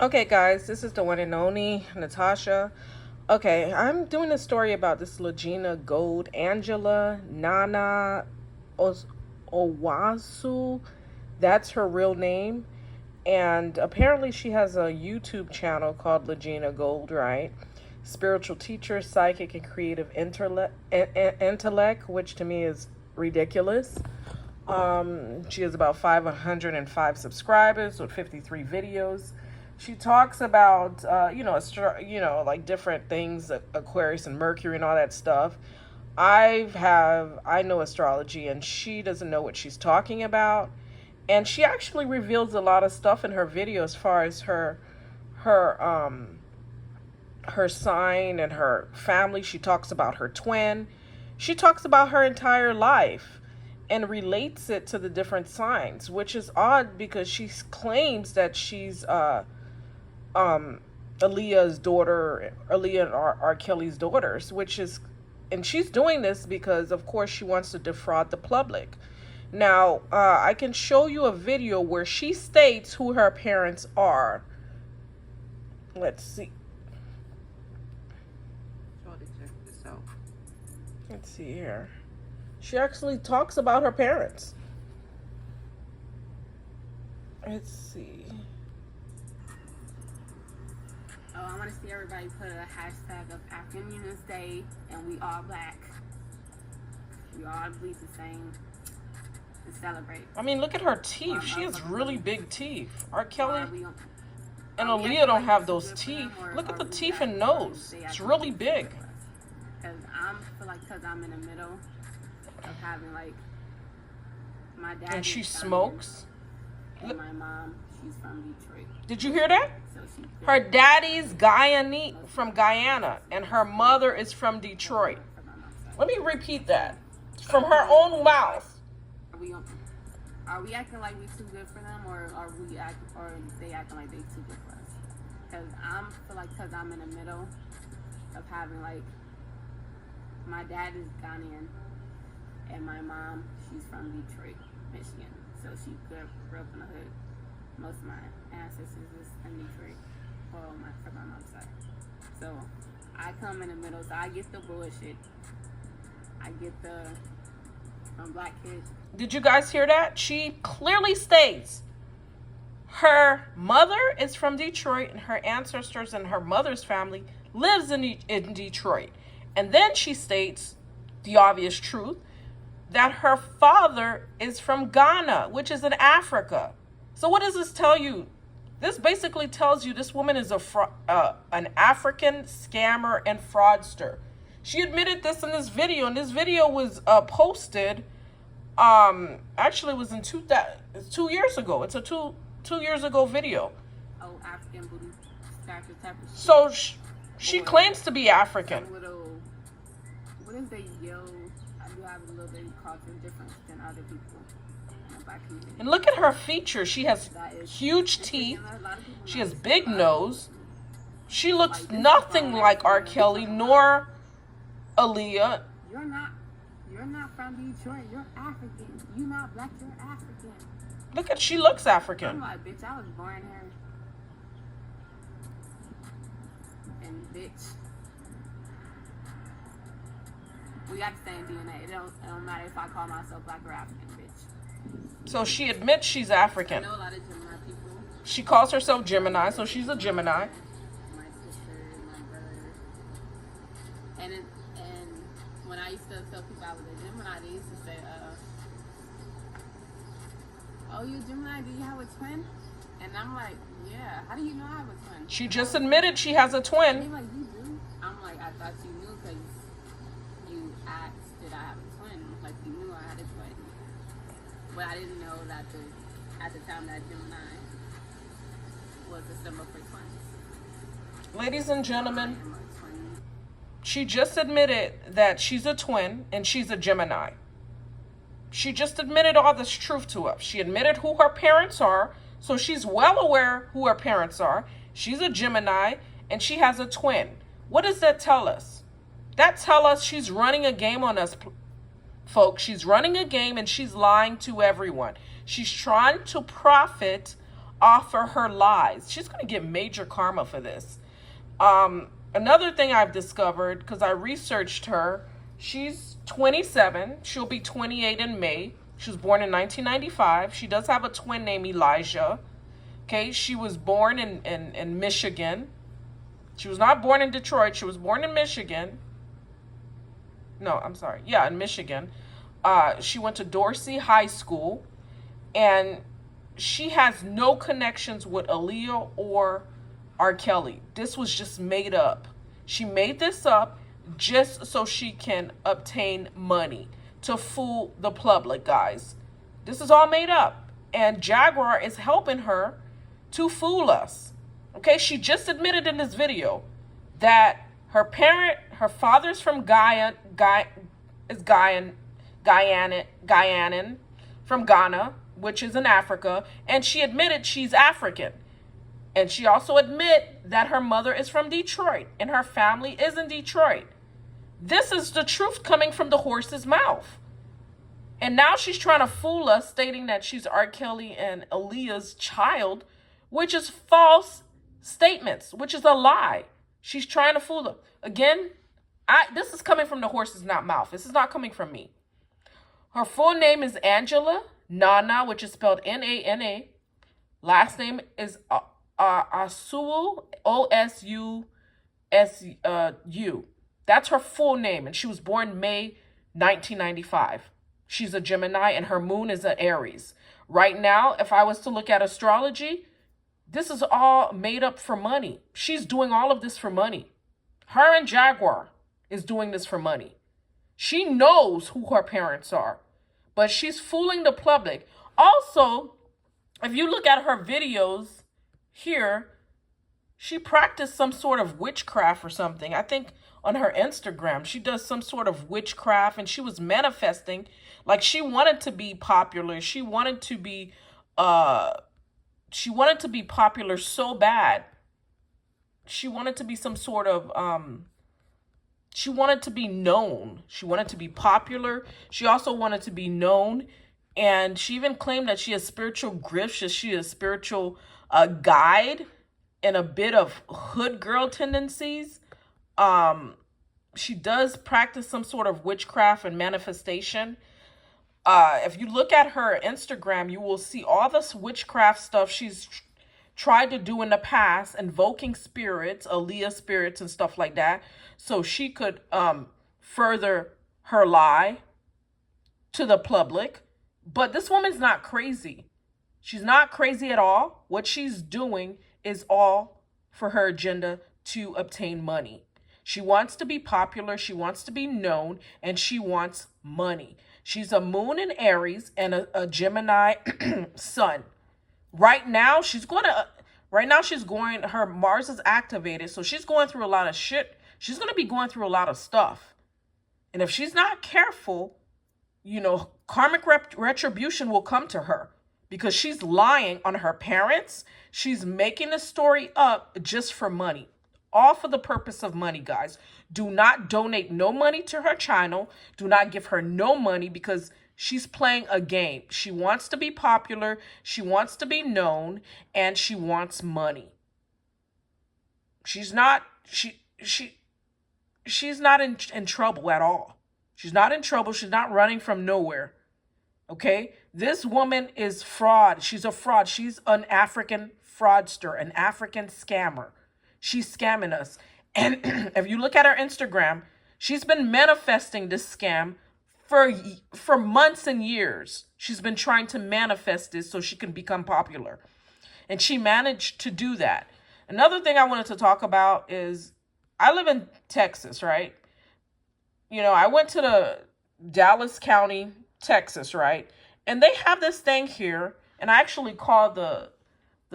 Okay, guys, this is the one and only Natasha. Okay, I'm doing a story about this Lagena Gold, Angela Owsu. That's her real name. And apparently, she has a YouTube channel called Lagena Gold, right? Spiritual teacher, psychic, and creative intellect, which to me is ridiculous. She has about 505 subscribers with 53 videos. She talks about, like different things, Aquarius and Mercury and all that stuff. I know astrology, and she doesn't know what she's talking about. And she actually reveals a lot of stuff in her video as far as her her sign and her family. She talks about her twin. She talks about her entire life and relates it to the different signs, which is odd because she claims that she's Aaliyah's daughter, Aaliyah and R. Kelly's daughters, and she's doing this because, of course, she wants to defraud the public. Now, I can show you a video where she states who her parents are. Let's see. Let's see here. She actually talks about her parents. Let's see. Oh, I want to see everybody put a hashtag of African Union's Day and we all black. We all bleed the same to celebrate. I mean, look at her teeth. She has really big teeth. R. Kelly and Aaliyah don't have those teeth. Look at the teeth and nose. It's really big. Because I feel like because I'm in the middle of having like my dad. And she smokes. And my mom, she's from Detroit. Did you hear that? Her daddy's from Guyana, and her mother is from Detroit. Let me repeat that. From her own mouth. Are we acting like we too good for them, or are they acting like they too good for us? Because I feel like because I'm in the middle of having like my dad is Ghanaian, and my mom, she's from Detroit, Michigan. So she grew up in the hood. Most of my ancestors is in Detroit. Well, from my mom's side. So I come in the middle, so I get the bullshit. I get the black kids. Did you guys hear that? She clearly states her mother is from Detroit, and her ancestors and her mother's family lives in Detroit. And then she states the obvious truth that her father is from Ghana, which is in Africa. So what does this tell you? This basically tells you this woman is an African scammer and fraudster. She admitted this in this video, and this video was posted. Actually, it was in 2 years ago. It's a two years ago video. Oh, African booty scratcher type of shit. So she claims to be African. What is they yell? I do have a little bit of culture difference than other people. And look at her features. She has huge teeth. She has big nose. She looks nothing like R. Kelly nor Aaliyah. You're not from Detroit. You're African. You're not black. You're African. She looks African. I'm like, bitch, I was born here. And bitch, we got the same DNA. It don't matter if I call myself black or African, bitch. So she admits she's African. I know a lot of Gemini people. She calls herself Gemini, so she's a Gemini. My sister, my brother. And when I used to tell people I was a Gemini, they used to say, oh, you Gemini, do you have a twin? And I'm like, yeah, how do you know I have a twin? She just admitted she has a twin. They're like, you do? I'm like, I thought you knew because you asked, did I have a twin? Like, you knew I had a twin. But I didn't know that at the time that Gemini was a symbol for twins. Ladies and gentlemen, she just admitted that she's a twin and she's a Gemini. She just admitted all this truth to us. She admitted who her parents are, so she's well aware who her parents are. She's a Gemini and she has a twin. What does that tell us? That tells us she's running a game on us, folks. She's running a game and she's lying to everyone. She's trying to profit off of her lies. She's going to get major karma for this. Another thing I've discovered, because I researched her, she's 27. She'll be 28 in May. She was born in 1995. She does have a twin named Elijah. Okay, she was born in Michigan. She was not born in Detroit. She was born in Michigan. No, I'm sorry. Yeah, in Michigan. She went to Dorsey High School. And she has no connections with Aaliyah or R. Kelly. This was just made up. She made this up just so she can obtain money to fool the public, guys. This is all made up. And Jaguar is helping her to fool us. Okay, she just admitted in this video that her father's from Guyana, from Ghana, which is in Africa, and she admitted she's African. And she also admit that her mother is from Detroit and her family is in Detroit. This is the truth coming from the horse's mouth. And now she's trying to fool us, stating that she's R. Kelly and Aaliyah's child, which is false statements, which is a lie. She's trying to fool them. Again, this is coming from the horse's mouth. This is not coming from me. Her full name is Angela Nana, which is spelled Nana. Last name is Owsu, Osusu. That's her full name, and she was born May 1995. She's a Gemini, and her moon is an Aries. Right now, if I was to look at astrology, this is all made up for money. She's doing all of this for money. Her and Jaguar is doing this for money. She knows who her parents are, but she's fooling the public. Also, if you look at her videos here, she practiced some sort of witchcraft or something. I think on her Instagram, she does some sort of witchcraft, and she was manifesting like she wanted to be popular. She wanted to be popular so bad. She wanted to be some sort of she wanted to be known. She wanted to be popular. She also wanted to be known. And she even claimed that she has spiritual gifts. She is a spiritual guide and a bit of hood girl tendencies. She does practice some sort of witchcraft and manifestation. If you look at her Instagram, you will see all this witchcraft stuff she's tried to do in the past, invoking spirits, Aaliyah spirits and stuff like that, so she could further her lie to the public. But this woman's not crazy. She's not crazy at all. What she's doing is all for her agenda to obtain money. She wants to be popular, she wants to be known, and she wants money. She's a moon in Aries and a Gemini sun. Right now, her Mars is activated, so she's going through a lot of shit. She's going to be going through a lot of stuff. And if she's not careful, karmic retribution will come to her because she's lying on her parents. She's making the story up just for money. All for the purpose of money, guys. Do not donate no money to her channel. Do not give her no money because she's playing a game. She wants to be popular, she wants to be known, and she wants money. She's not in trouble at all. She's not in trouble. She's not running from nowhere. Okay? This woman is fraud. She's a fraud. She's an African fraudster, an African scammer. She's scamming us. And if you look at her Instagram, she's been manifesting this scam for months and years. She's been trying to manifest this so she can become popular. And she managed to do that. Another thing I wanted to talk about is I live in Texas, right? I went to the Dallas County, Texas, right? And they have this thing here. And I actually called the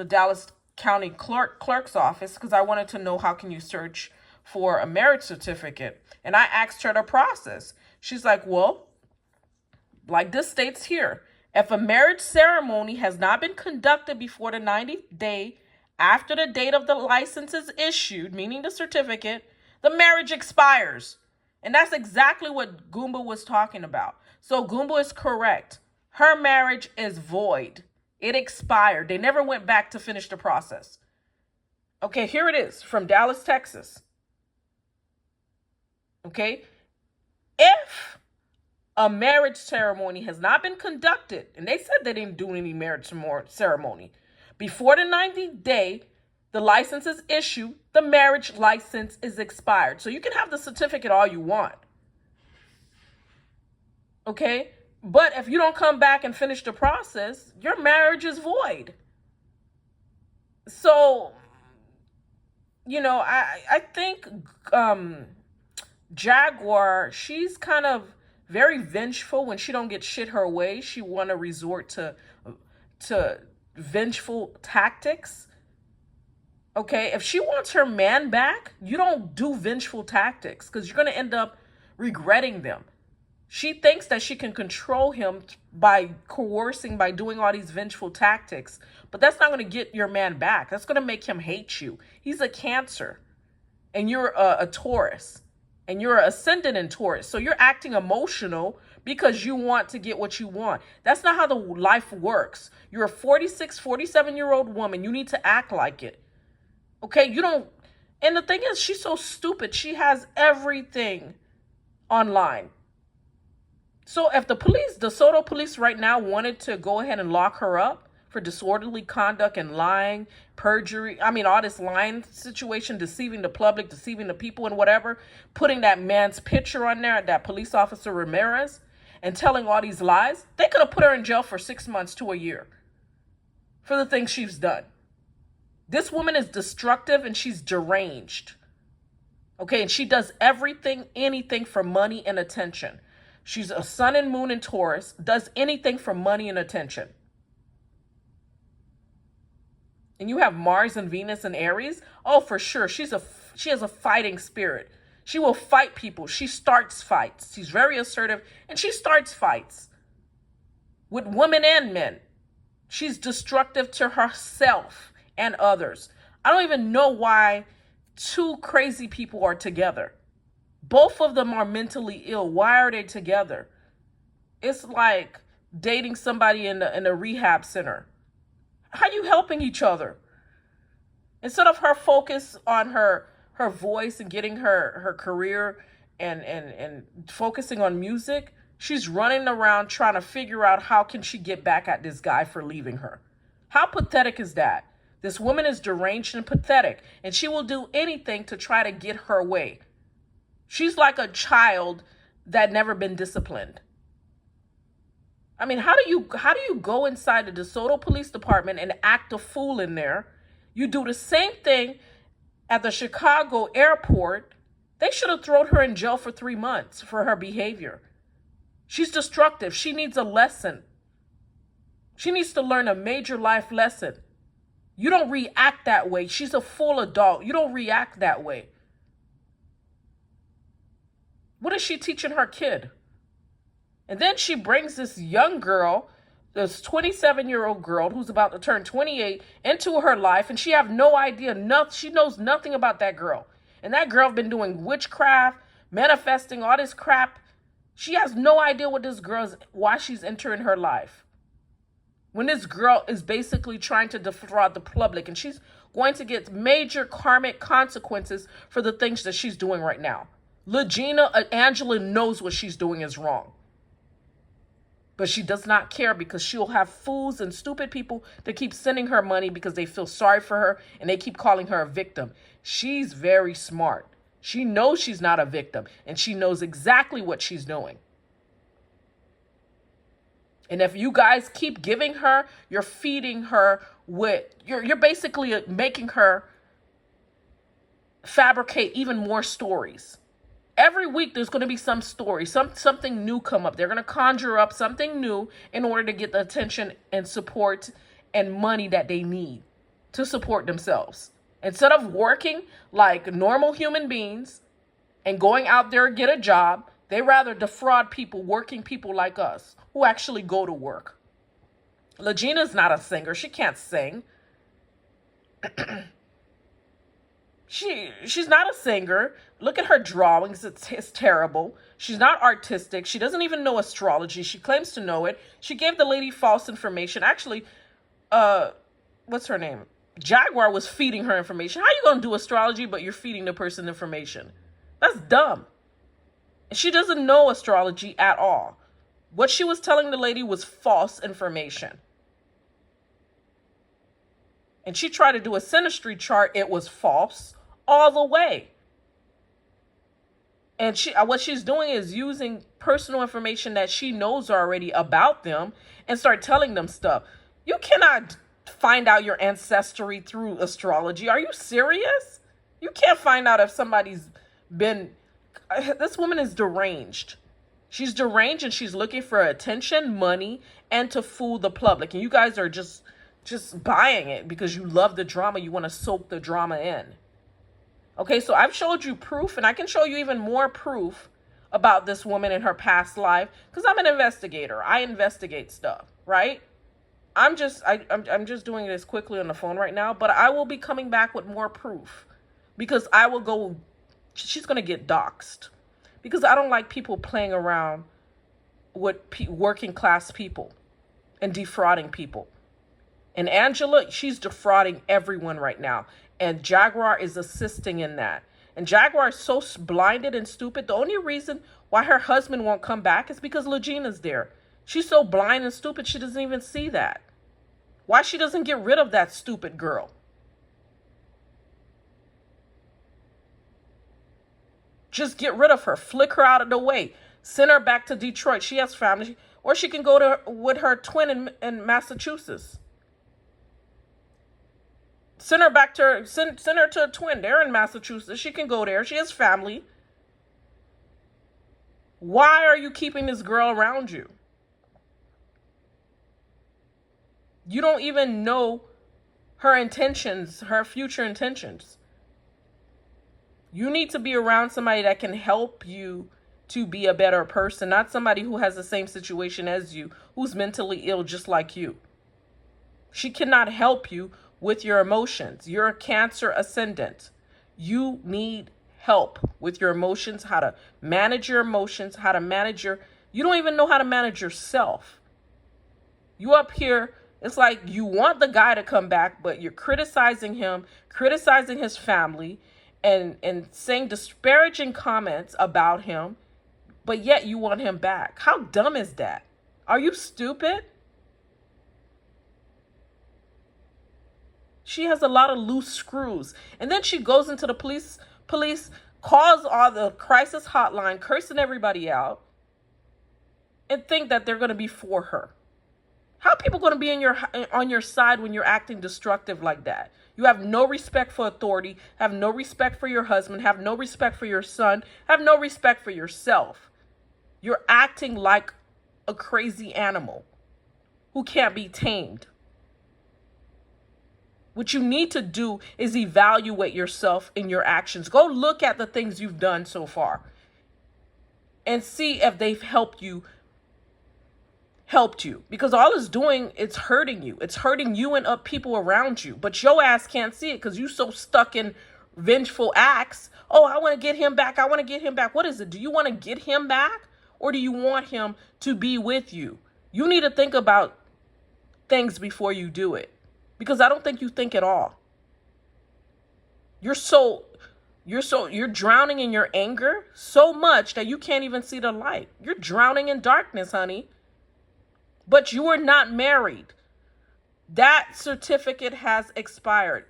Dallas County clerk's office because I wanted to know how can you search for a marriage certificate. And I asked her the process. She's like, well, like this states here, if a marriage ceremony has not been conducted before the 90th day after the date of the license is issued, meaning the certificate, the marriage expires. And that's exactly what Goomba was talking about. So Goomba is correct. Her marriage is void. It expired. They never went back to finish the process. Okay, here it is from Dallas, Texas. Okay, if a marriage ceremony has not been conducted, and they said they didn't do any marriage ceremony, before the 90th day, the license is issued, the marriage license is expired. So you can have the certificate all you want. Okay? But if you don't come back and finish the process, your marriage is void. So, I think Jaguar, she's kind of very vengeful. When she don't get shit her way, she want to resort to vengeful tactics. Okay, if she wants her man back, you don't do vengeful tactics because you're going to end up regretting them. She thinks that she can control him by coercing, by doing all these vengeful tactics. But that's not going to get your man back. That's going to make him hate you. He's a Cancer. And you're a Taurus. And you're ascendant in Taurus. So you're acting emotional because you want to get what you want. That's not how the life works. You're a 46, 47-year-old woman. You need to act like it. Okay? You don't... And the thing is, she's so stupid. She has everything online. So if the DeSoto police right now wanted to go ahead and lock her up for disorderly conduct and lying, perjury, all this lying situation, deceiving the public, deceiving the people and whatever, putting that man's picture on there, that police officer Ramirez, and telling all these lies, they could have put her in jail for 6 months to a year for the things she's done. This woman is destructive and she's deranged. Okay, and she does anything for money and attention. She's a sun and moon in Taurus, does anything for money and attention. And you have Mars and Venus and Aries. Oh, for sure. She has a fighting spirit. She will fight people. She starts fights. She's very assertive and she starts fights with women and men. She's destructive to herself and others. I don't even know why two crazy people are together. Both of them are mentally ill. Why are they together? It's like dating somebody in a rehab center. How are you helping each other? Instead of her focus on her voice and getting her career and focusing on music, she's running around trying to figure out how can she get back at this guy for leaving her. How pathetic is that? This woman is deranged and pathetic, and she will do anything to try to get her way. She's like a child that never been disciplined. How do you go inside the DeSoto Police Department and act a fool in there? You do the same thing at the Chicago airport. They should have thrown her in jail for 3 months for her behavior. She's destructive. She needs a lesson. She needs to learn a major life lesson. You don't react that way. She's a full adult. You don't react that way. What is she teaching her kid? And then she brings this young girl, this 27-year-old girl who's about to turn 28 into her life, and she have no idea. She knows nothing about that girl. And that girl been doing witchcraft, manifesting, all this crap. She has no idea what this girl is, why she's entering her life. When this girl is basically trying to defraud the public, and she's going to get major karmic consequences for the things that she's doing right now. Angela knows what she's doing is wrong. But she does not care because she'll have fools and stupid people that keep sending her money because they feel sorry for her and they keep calling her a victim. She's very smart. She knows she's not a victim and she knows exactly what she's doing. And if you guys keep giving her, you're feeding her you're basically making her fabricate even more stories. Every week there's going to be some story, something new come up. They're going to conjure up something new in order to get the attention and support and money that they need to support themselves. Instead of working like normal human beings and going out there and get a job, they rather defraud people, working people like us who actually go to work. Lagena's not a singer. She can't sing. She's not a singer. Look at her drawings. It's terrible. She's not artistic. She doesn't even know astrology. She claims to know it. She gave the lady false information. Actually, uh, what's her name? Jaguar was feeding her information. How you gonna do astrology, but you're feeding the person information? That's dumb. She doesn't know astrology at all. What she was telling the lady was false information. And she tried to do a synastry chart. It was false all the way. And what she's doing is using personal information that she knows already about them and start telling them stuff. You cannot find out your ancestry through astrology. Are you serious? You can't find out if somebody's been... This woman is deranged. She's deranged and she's looking for attention, money, and to fool the public. And you guys are just buying it because you love the drama. You want to soak the drama in. Okay, so I've showed you proof, and I can show you even more proof about this woman in her past life because I'm an investigator. I investigate stuff, right? I'm just doing this quickly on the phone right now, but I will be coming back with more proof because I will go... She's going to get doxxed because I don't like people playing around with working class people and defrauding people. And Angela, she's defrauding everyone right now. And Jaguar is assisting in that. And Jaguar is so blinded and stupid. The only reason why her husband won't come back is because Lagena's there. She's so blind and stupid, she doesn't even see that. Why she doesn't get rid of that stupid girl? Just get rid of her. Flick her out of the way. Send her back to Detroit. She has family. Or she can go with her twin in Massachusetts. Send her back to send her to a twin. They're in Massachusetts. She can go there. She has family. Why are you keeping this girl around you? You don't even know her intentions, her future intentions. You need to be around somebody that can help you to be a better person, not somebody who has the same situation as you, who's mentally ill just like you. She cannot help you with your emotions. You're a Cancer ascendant. You need help with your emotions, how to manage your emotions, how to manage you don't even know how to manage yourself. You up here, it's like you want the guy to come back, but you're criticizing him, criticizing his family, and saying disparaging comments about him, but yet you want him back. How dumb is that? Are you stupid? She has a lot of loose screws. And then she goes into the police calls all the crisis hotline, cursing everybody out, and think that they're going to be for her. How are people going to be on your side when you're acting destructive like that? You have no respect for authority, have no respect for your husband, have no respect for your son, have no respect for yourself. You're acting like a crazy animal who can't be tamed. What you need to do is evaluate yourself in your actions. Go look at the things you've done so far and see if they've helped you. Because all it's doing, it's hurting you. It's hurting you and people around you. But your ass can't see it because you're so stuck in vengeful acts. Oh, I want to get him back. I want to get him back. What is it? Do you want to get him back? Or do you want him to be with you? You need to think about things before you do it. Because I don't think you think at all. You're drowning in your anger so much that you can't even see the light. You're drowning in darkness, honey. But you are not married. That certificate has expired.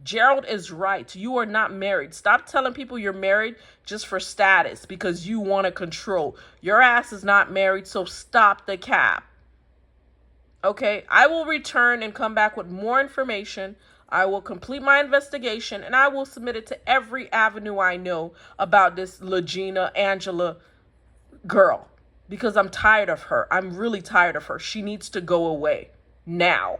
Gerald is right. You are not married. Stop telling people you're married just for status because you want to control. Your ass is not married, so stop the cap. Okay, I will return and come back with more information. I will complete my investigation and I will submit it to every avenue I know about this Lagena Angela girl because I'm tired of her. I'm really tired of her. She needs to go away now.